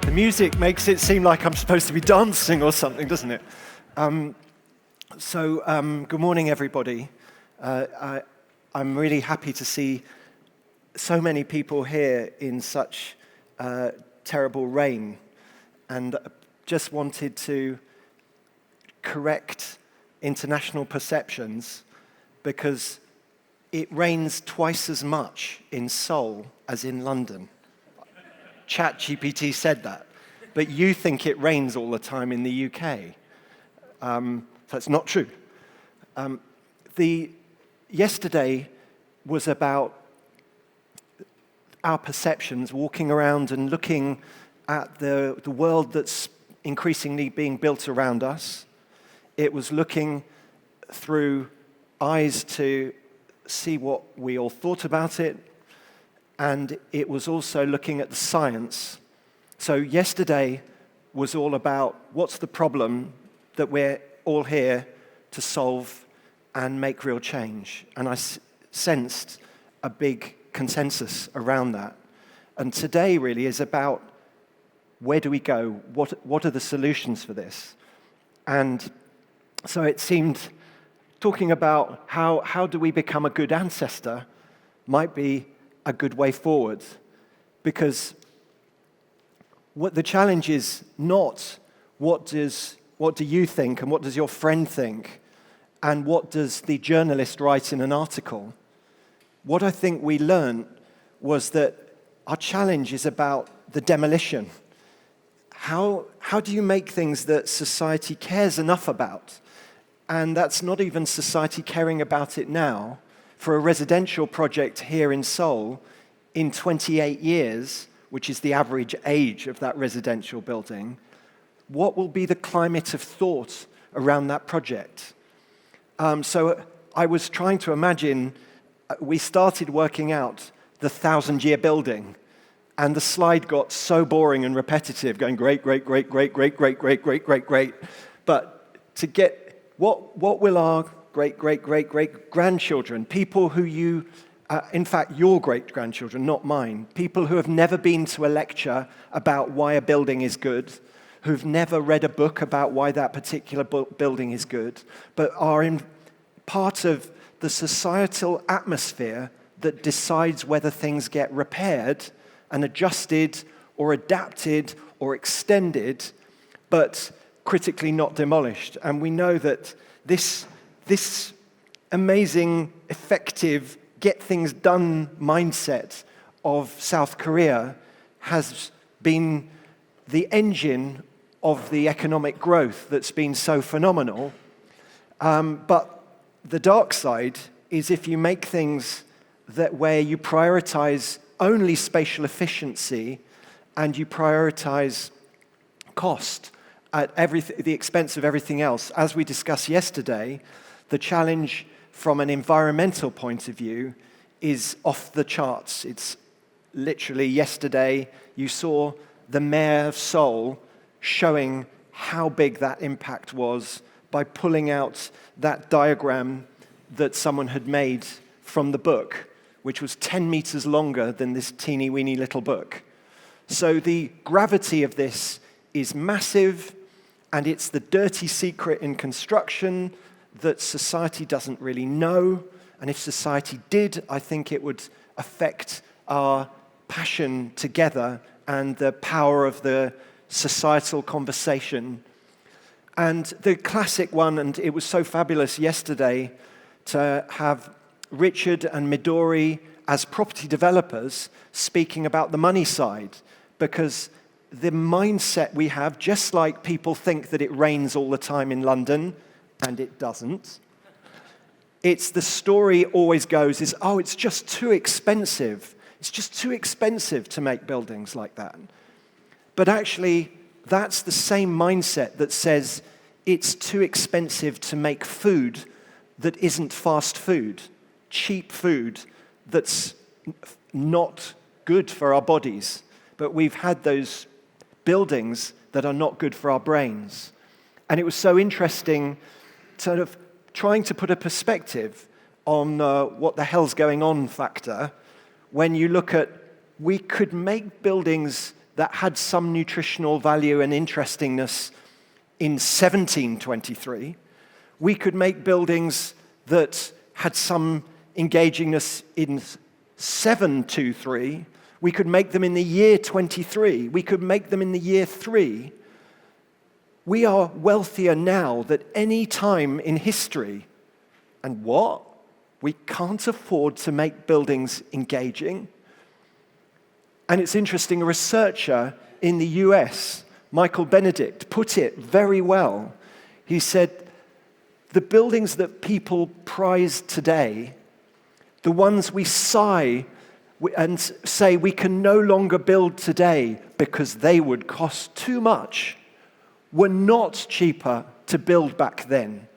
The music makes it seem like I'm supposed to be dancing or something, doesn't it? Good morning, everybody. I'm really happy to see so many people here in such terrible rain, and just wanted to correct international perceptions because it rains twice as much in Seoul as in London. ChatGPT said that, but you think it rains all the time in the UK. That's not true. Yesterday was about our perceptions, walking around and looking at the world that's increasingly being built around us. It was looking through eyes to see what we all thought about it, and it was also looking at the science. So yesterday was all about what's the problem that we're all here to solve and make real change. And I sensed a big consensus around that. And today really is about where do we go? What are the solutions for this? And so it seemed talking about how do we become a good ancestor might be a good way forward, because what the challenge is not what do you think and what does your friend think and what does the journalist write in an article. What I think we learned was that our challenge is about the demolition. How do you make things that society cares enough about? And that's not even society caring about it now. For a residential project here in Seoul, in 28 years, which is the average age of that residential building, what will be the climate of thought around that project? So I was trying to imagine, we started working out the 1,000-year building, and the slide got so boring and repetitive, going great, great, great, great, great, great, great, great, great, great. But to get what will our great, great, great, great grandchildren, people who you, in fact, your great grandchildren, not mine, people who have never been to a lecture about why a building is good, who've never read a book about why that particular building is good, but are in part of the societal atmosphere that decides whether things get repaired and adjusted or adapted or extended, but critically not demolished. And we know that this amazing, effective, get things done mindset of South Korea has been the engine of the economic growth that's been so phenomenal. But the dark side is if you make things where you prioritize only spatial efficiency and you prioritize cost at the expense of everything else. As we discussed yesterday, the challenge from an environmental point of view is off the charts. It's literally yesterday you saw the mayor of Seoul showing how big that impact was by pulling out that diagram that someone had made from the book, which was 10 meters longer than this teeny-weeny little book. So the gravity of this is massive, and it's the dirty secret in construction that society doesn't really know. And if society did, I think it would affect our passion together and the power of the societal conversation. And the classic one, and it was so fabulous yesterday to have Richard and Midori as property developers speaking about the money side, because the mindset we have, just like people think that it rains all the time in London, and it doesn't, it's the story always goes is, oh, it's just too expensive. It's just too expensive to make buildings like that. But actually, that's the same mindset that says it's too expensive to make food that isn't fast food, cheap food that's not good for our bodies. But we've had those buildings that are not good for our brains. And it was so interesting sort of trying to put a perspective on what the hell's going on factor when you look at, we could make buildings that had some nutritional value and interestingness in 1723. We could make buildings that had some engagingness in 723. We could make them in the year 23. We could make them in the year 3. We are wealthier now than any time in history. And what? We can't afford to make buildings engaging. And it's interesting, a researcher in the US, Michael Benedict, put it very well. He said, the buildings that people prize today, the ones we sigh and say we can no longer build today because they would cost too much, were not cheaper to build back then.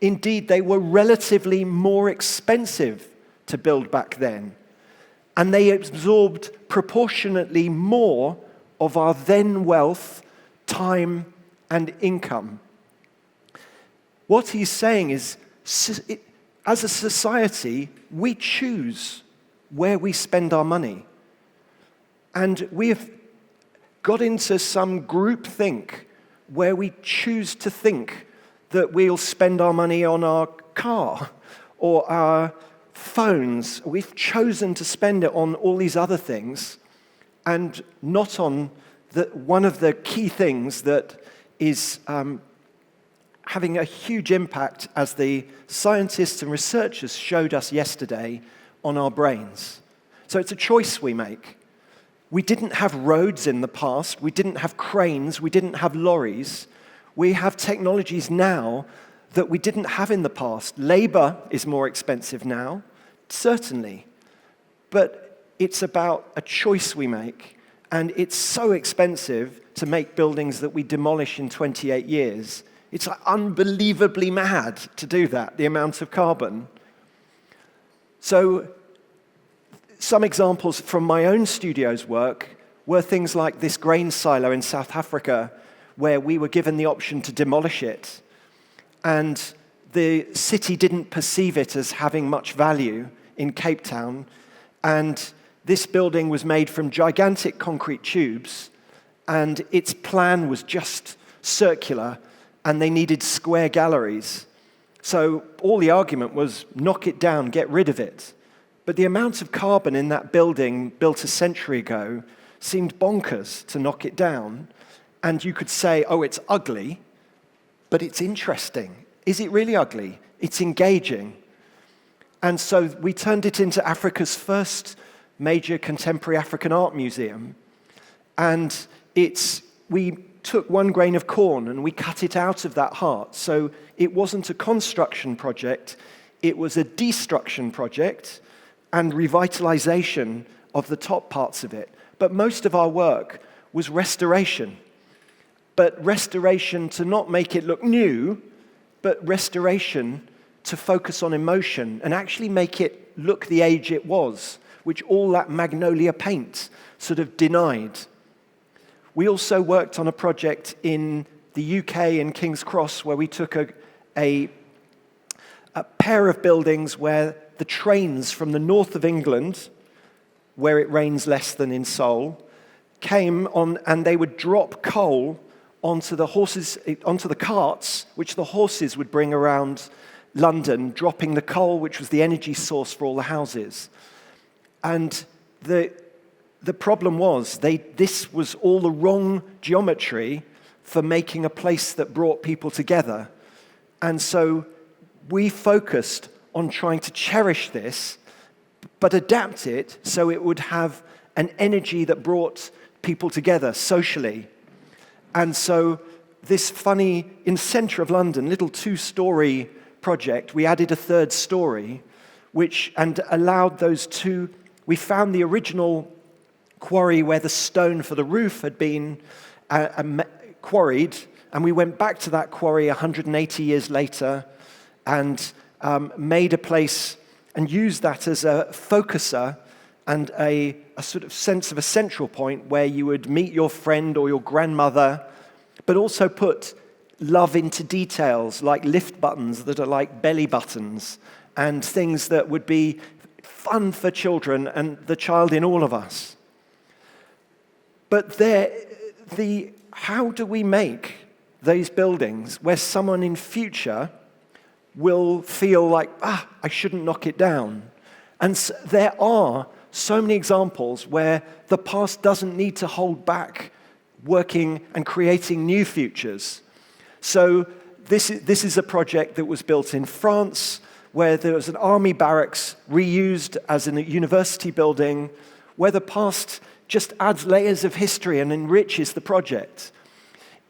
Indeed, they were relatively more expensive to build back then. And they absorbed proportionately more of our then wealth, time, and income. What he's saying is, as a society, we choose where we spend our money. And we have got into some groupthink where we choose to think that we'll spend our money on our car or our phones. We've chosen to spend it on all these other things and not on one of the key things that is having a huge impact, as the scientists and researchers showed us yesterday, on our brains. So it's a choice we make. We didn't have roads in the past. We didn't have cranes. We didn't have lorries. We have technologies now that we didn't have in the past. Labor is more expensive now, certainly. But it's about a choice we make. And it's so expensive to make buildings that we demolish in 28 years. It's like unbelievably mad to do that, the amount of carbon. So some examples from my own studio's work were things like this grain silo in South Africa, where we were given the option to demolish it. And the city didn't perceive it as having much value in Cape Town. And this building was made from gigantic concrete tubes, and its plan was just circular, and they needed square galleries. So all the argument was, knock it down, get rid of it. But the amount of carbon in that building built a century ago seemed bonkers to knock it down. And you could say, oh, it's ugly, but it's interesting. Is it really ugly? It's engaging. And so we turned it into Africa's first major contemporary African art museum. And we took one grain of corn and we cut it out of that heart. So it wasn't a construction project, it was a destruction project and revitalization of the top parts of it. But most of our work was restoration. But restoration to not make it look new, but restoration to focus on emotion and actually make it look the age it was, which all that magnolia paint sort of denied. We also worked on a project in the UK in King's Cross where we took a pair of buildings where the trains from the north of England, where it rains less than in Seoul, came on and they would drop coal onto the carts, which the horses would bring around London, dropping the coal, which was the energy source for all the houses. And the problem was, this was all the wrong geometry for making a place that brought people together. And so we focused on trying to cherish this, but adapt it so it would have an energy that brought people together socially. And so this funny, in the center of London, little 2-story project, we added a 3rd story, and allowed those two. We found the original quarry where the stone for the roof had been quarried, and we went back to that quarry 180 years later and made a place and used that as a focuser and a sort of sense of a central point where you would meet your friend or your grandmother, but also put love into details like lift buttons that are like belly buttons and things that would be fun for children and the child in all of us. But how do we make those buildings where someone in future will feel like, I shouldn't knock it down? And there are so many examples where the past doesn't need to hold back working and creating new futures. So this is a project that was built in France, where there was an army barracks reused as a university building, where the past just adds layers of history and enriches the project.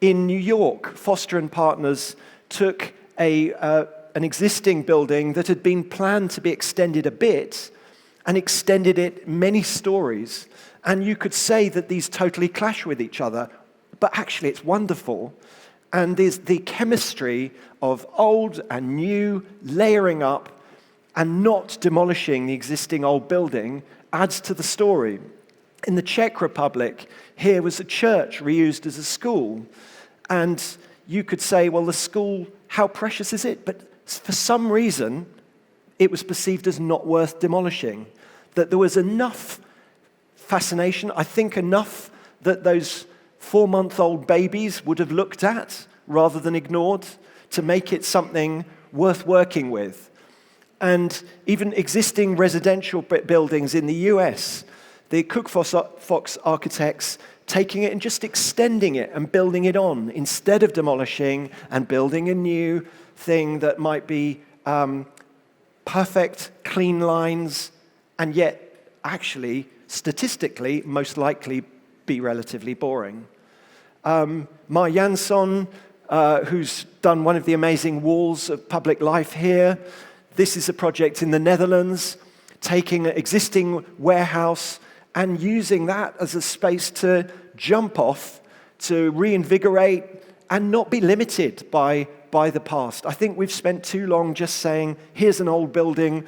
In New York, Foster and Partners took an existing building that had been planned to be extended a bit and extended it many stories. And you could say that these totally clash with each other, but actually it's wonderful. And there's the chemistry of old and new layering up and not demolishing the existing old building adds to the story. In the Czech Republic, here was a church reused as a school. And you could say, well, the school, how precious is it? But for some reason, it was perceived as not worth demolishing. That there was enough fascination, I think enough that those 4-month-old babies would have looked at rather than ignored to make it something worth working with. And even existing residential buildings in the US, the Cook-Fox architects taking it and just extending it and building it on instead of demolishing and building a new thing that might be perfect, clean lines, and yet actually, statistically, most likely be relatively boring. Mar Jansson, who's done one of the amazing walls of public life here. This is a project in the Netherlands, taking an existing warehouse and using that as a space to jump off, to reinvigorate, and not be limited by the past. I think we've spent too long just saying, here's an old building,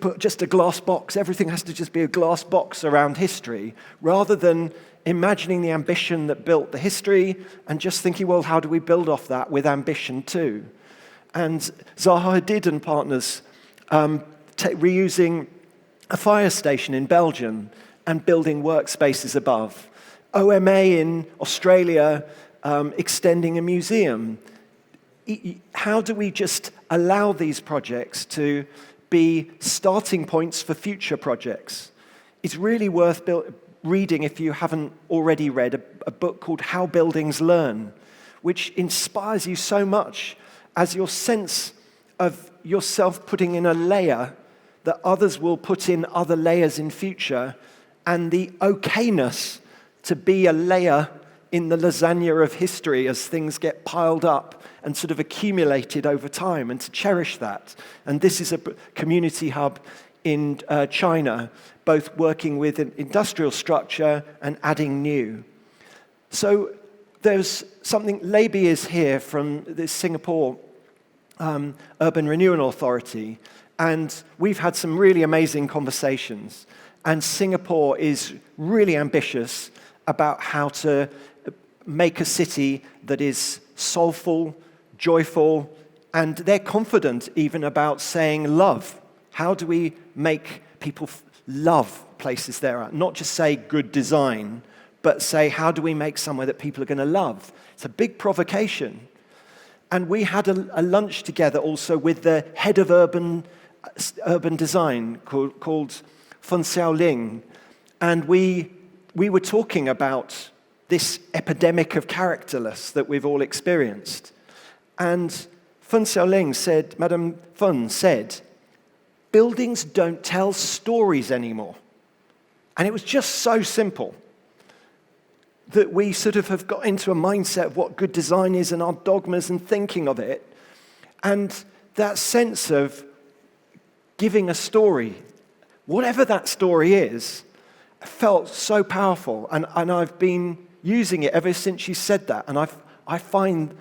put just a glass box, everything has to just be a glass box around history, rather than imagining the ambition that built the history and just thinking, well, how do we build off that with ambition too? And Zaha Hadid and Partners reusing a fire station in Belgium and building workspaces above. OMA in Australia extending a museum. How do we just allow these projects to be starting points for future projects? It's really worth reading, if you haven't already read, a book called How Buildings Learn, which inspires you so much as your sense of yourself putting in a layer that others will put in other layers in future, and the okayness to be a layer in the lasagna of history as things get piled up and sort of accumulated over time, and to cherish that. And this is a community hub in China, both working with an industrial structure and adding new. So there's something, Leiby is here from the Singapore Urban Renewal Authority, and we've had some really amazing conversations. And Singapore is really ambitious about how to make a city that is soulful, joyful, and they're confident even about saying love. How do we make people love places they're at? Not just say good design, but say, how do we make somewhere that people are going to love? It's a big provocation. And we had a lunch together also with the head of urban design called Fun Xiaoling. And we were talking about this epidemic of characterless that we've all experienced. And Fun Xiaoling said, Madame Fun said, buildings don't tell stories anymore. And it was just so simple that we sort of have got into a mindset of what good design is and our dogmas and thinking of it. And that sense of giving a story, whatever that story is, felt so powerful. And I've been using it ever since she said that. And I find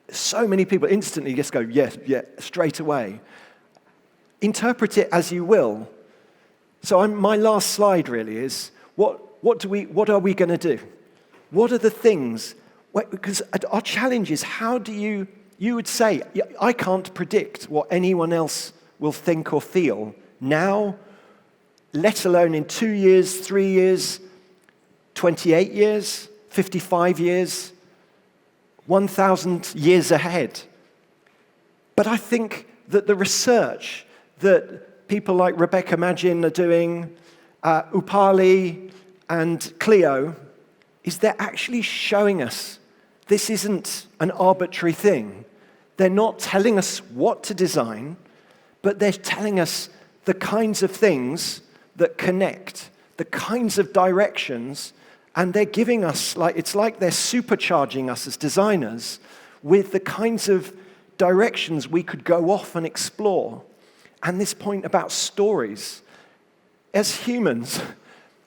so many people instantly just go, yes, yeah, straight away. Interpret it as you will. So my last slide really is, what are we going to do? What are the things? Because our challenge is, how do you would say, I can't predict what anyone else will think or feel now, let alone in 2 years, 3 years. 28 years, 55 years, 1,000 years ahead. But I think that the research that people like Rebecca Magin are doing, Upali and Cleo, is they're actually showing us this isn't an arbitrary thing. They're not telling us what to design, but they're telling us the kinds of things that connect, the kinds of directions, and they're giving us, it's like they're supercharging us as designers with the kinds of directions we could go off and explore. And this point about stories. As humans,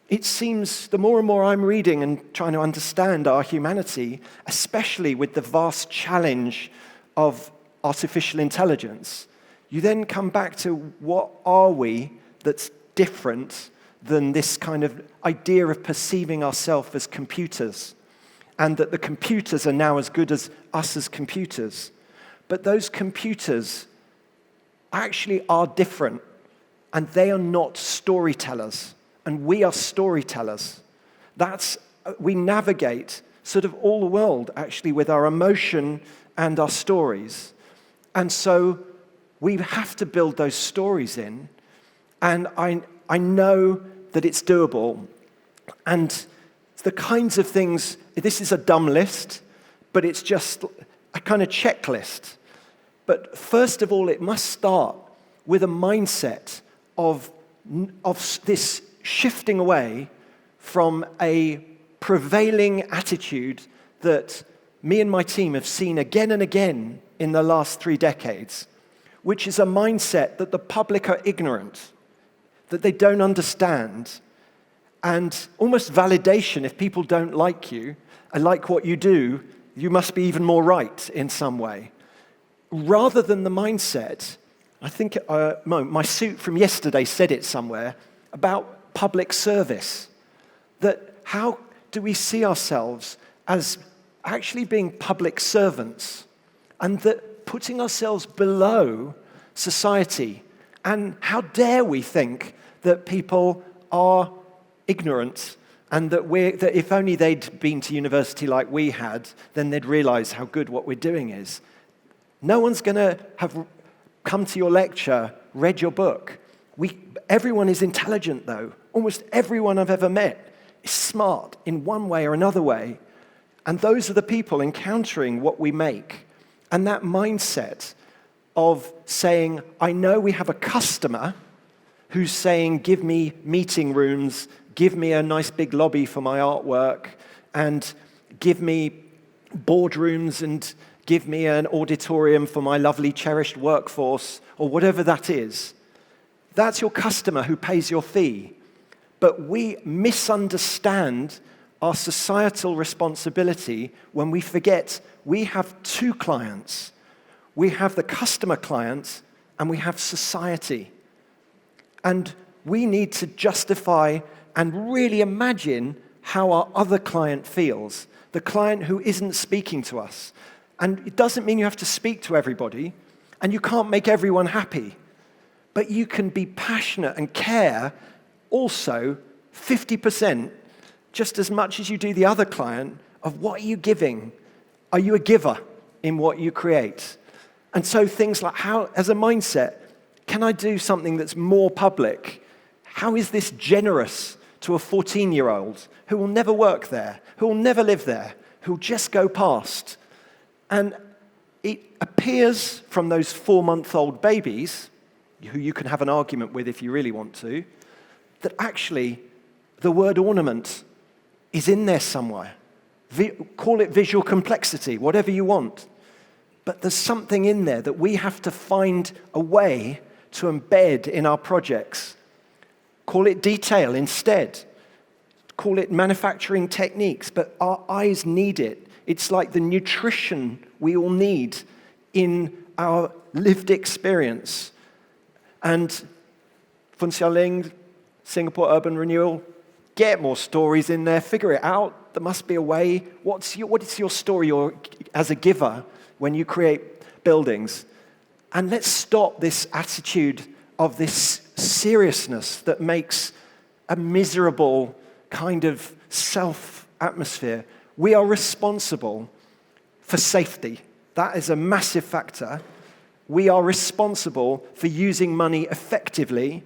it seems the more and more I'm reading and trying to understand our humanity, especially with the vast challenge of artificial intelligence, you then come back to what are we that's different than this kind of idea of perceiving ourselves as computers, and that the computers are now as good as us as computers. But those computers actually are different, and they are not storytellers, and we are storytellers. We navigate sort of all the world actually with our emotion and our stories. And so we have to build those stories in, and I know that it's doable. And the kinds of things, this is a dumb list, but it's just a kind of checklist. But first of all, it must start with a mindset of this shifting away from a prevailing attitude that me and my team have seen again and again in the last 3 decades, which is a mindset that the public are ignorant, that they don't understand, and almost validation. If people don't like you and like what you do, you must be even more right in some way. Rather than the mindset, I think my suit from yesterday said it somewhere, about public service. That how do we see ourselves as actually being public servants, and that putting ourselves below society. And how dare we think that people are ignorant, and that if only they'd been to university like we had, then they'd realize how good what we're doing is. No one's going to have come to your lecture, read your book. Everyone is intelligent, though. Almost everyone I've ever met is smart in one way or another way. And those are the people encountering what we make. And that mindset of saying, I know we have a customer who's saying, give me meeting rooms, give me a nice big lobby for my artwork, and give me boardrooms, and give me an auditorium for my lovely, cherished workforce, or whatever that is. That's your customer who pays your fee. But we misunderstand our societal responsibility when we forget we have 2 clients. We have the customer client, and we have society. And we need to justify and really imagine how our other client feels, the client who isn't speaking to us. And it doesn't mean you have to speak to everybody, and you can't make everyone happy. But you can be passionate and care also 50%, just as much as you do the other client, of what are you giving? Are you a giver in what you create? And so things like how, as a mindset, can I do something that's more public? How is this generous to a 14-year-old who will never work there, who will never live there, who will just go past? And it appears from those 4-month-old babies, who you can have an argument with if you really want to, that actually the word ornament is in there somewhere. Call it visual complexity, whatever you want. But there's something in there that we have to find a way to embed in our projects. Call it detail instead. Call it manufacturing techniques, but our eyes need it. It's like the nutrition we all need in our lived experience. And Fun Xiaoling, Singapore Urban Renewal, get more stories in there, figure it out. There must be a way. What is your story as a giver when you create buildings? And let's stop this attitude of this seriousness that makes a miserable kind of self-atmosphere. We are responsible for safety. That is a massive factor. We are responsible for using money effectively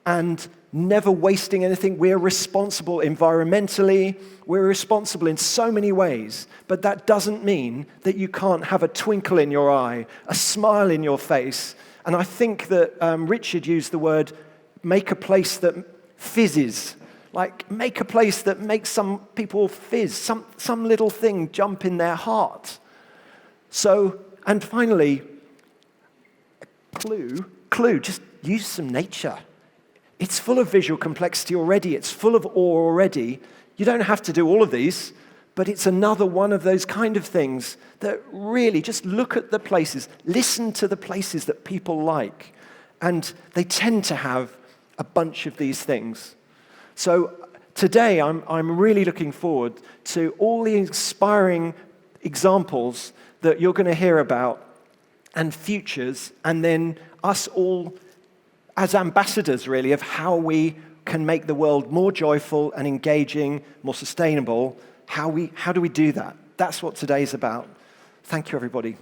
and never wasting anything. We're responsible environmentally. We're responsible in so many ways. But that doesn't mean that you can't have a twinkle in your eye, a smile in your face. And I think that Richard used the word, make a place that fizzes. Like, make a place that makes some people fizz, some little thing jump in their heart. So, and finally, clue, just use some nature. It's full of visual complexity already. It's full of awe already. You don't have to do all of these, but it's another one of those kind of things that really just look at the places, listen to the places that people like, and they tend to have a bunch of these things. So today, I'm really looking forward to all the inspiring examples that you're going to hear about and futures, and then us all as ambassadors, really, of how we can make the world more joyful and engaging, more sustainable. How do we do that? That's what today's about. Thank you, everybody.